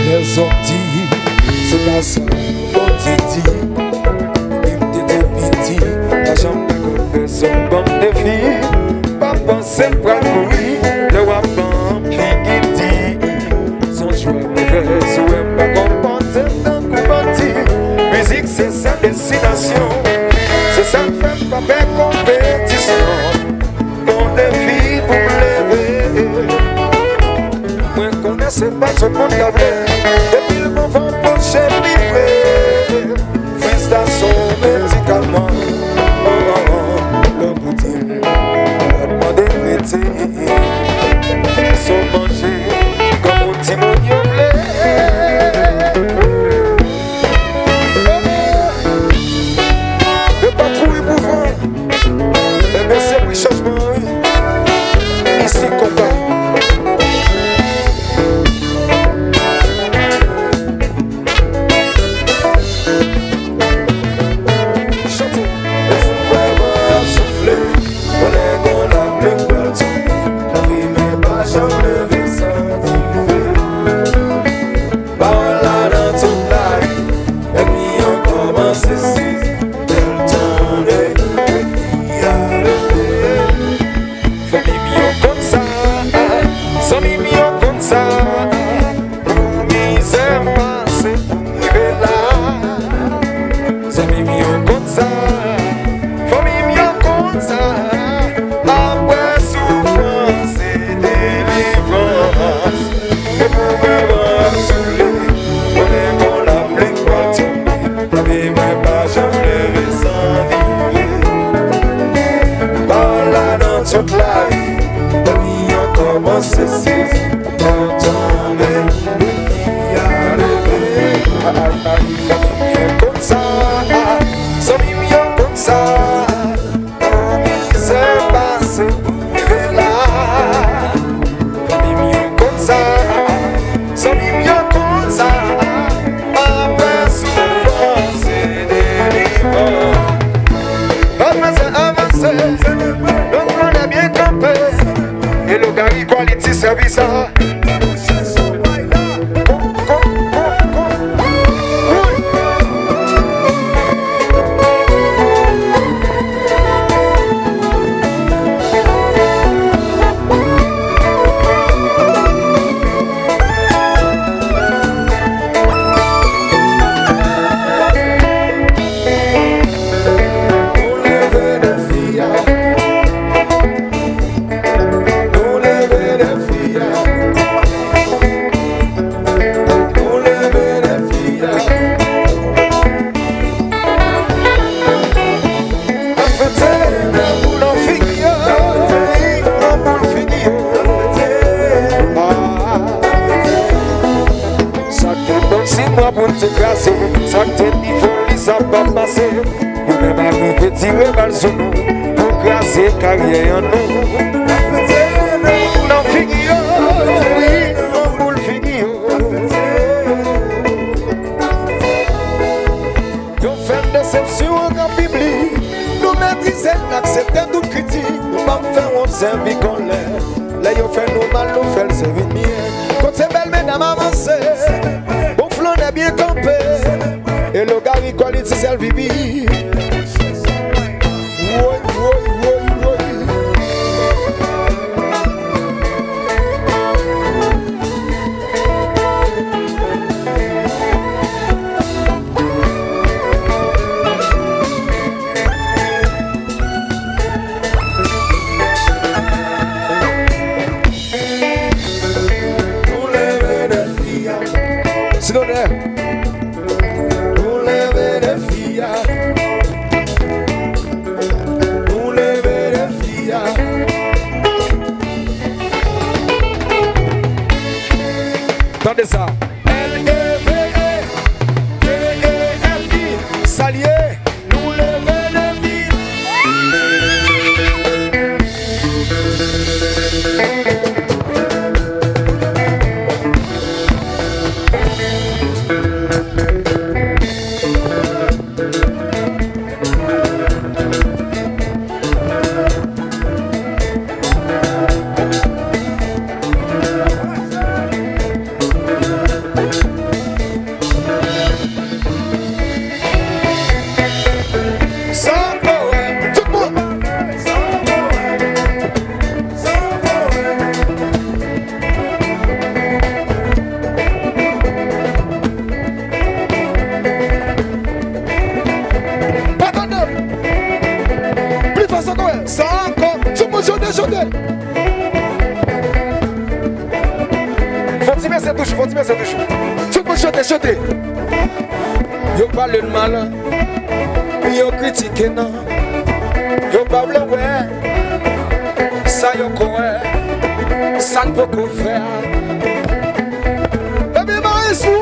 Les orties, c'est pas ça, on dit. Même des tout petits, la jambe de personne, bande de filles. Pas penser pour courir, le wapin, puis dit. Son jouet mauvais, souhait pas compenser d'un coup bâti. Musique, c'est sa destination. C'est ça qui fait pas belle compétition. Mon défi pour lever. Moi, je connaissais pas tout le monde qui avait. Depuis le moment pour chez livré. Prestation médicalement. Le boutil, on a demandé de rester. Sans manger, comme on dit mon yolé. De pas courir pour vendre. Mais c'est oui, changement. Ici, combat. Service. Ça te dit folie, ça va passer. Nous-mêmes arrivons tirer balle sur nous pour grasser carrière en nous. Non, fini, oui, non, pour le finir. Nous faisons déception au grand public. Nous maîtrisons, acceptons toute critique. Nous ne faisons pas servir qu'on l'est. Là, nous faisons nous mal, nous faisons servir bien. Quand c'est belle, mesdames, avancez. On est bien campé et le gars il quality self vivi. Tout le monde. Pardonne. Plus fort encore. Ça encore. Tout le monde chante. Faut tirer cette touche. Tout le monde chante. Yo parle de mal. Yo critique non. Yo parle ouais. Ça yo quoi. Ça ne peut pas faire. Baby Marisou.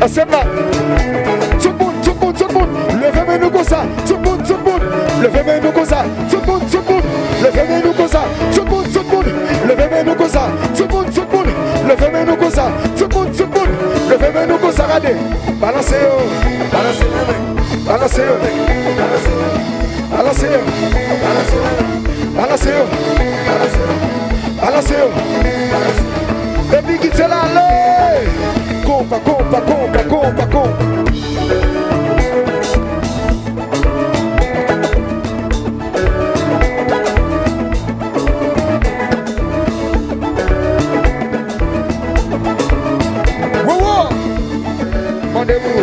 Assemble là. Tout le monde. Levez-moi nous comme ça. Tout le monde. Levez-moi nous comme ça. Tout le monde. Levez-moi nous comme ça. Tout le monde. Levez-moi nous comme ça. Tout le monde. Levez-moi nous comme ça. Tout le monde. Levez-moi nous comme ça. Regardez. Balancez-yo. Le big c'est là. Compa. Wow. Rendez-vous.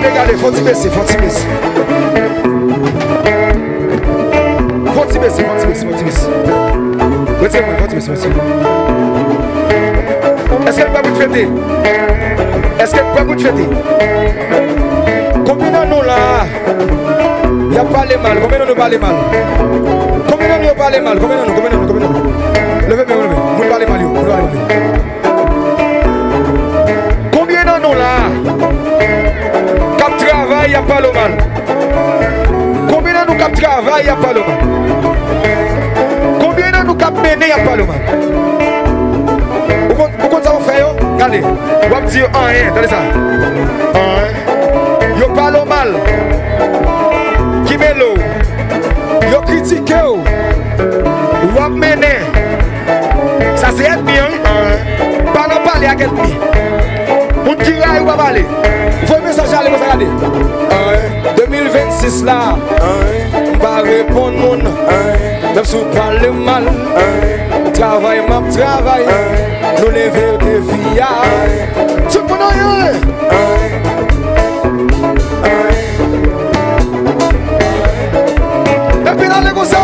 Regardez, faut-il baisser. Est-ce qu'elle peut vous fêter? Combien de nous là? Il n'y a pas les mal. Combien de nous parlent mal? Combien de nous parlent mal? Combien de nous? Levez, vous parlez mal. Combien de nous là? Cap travail, il n'y a pas le mal. Combien de nous cap travail, il n'y a pas le mal? Combien de nous cap mener, il n'y a pas le mal? Pourquoi ça va faire? Regardez, on va dire rien, regardez ça. Yo parle mal. Qui met l'eau? Yo critique. Ou va mener. Ça c'est être bien. Pas de parler avec ennemi. On tire ou va parler. Il faut un message à aller, vous regardez. 2026 là. On va répondre mon. Même si on parle mal. Travail, travail. Nous lever des filles. Tout le monde a rien. Et puis là, les gosses,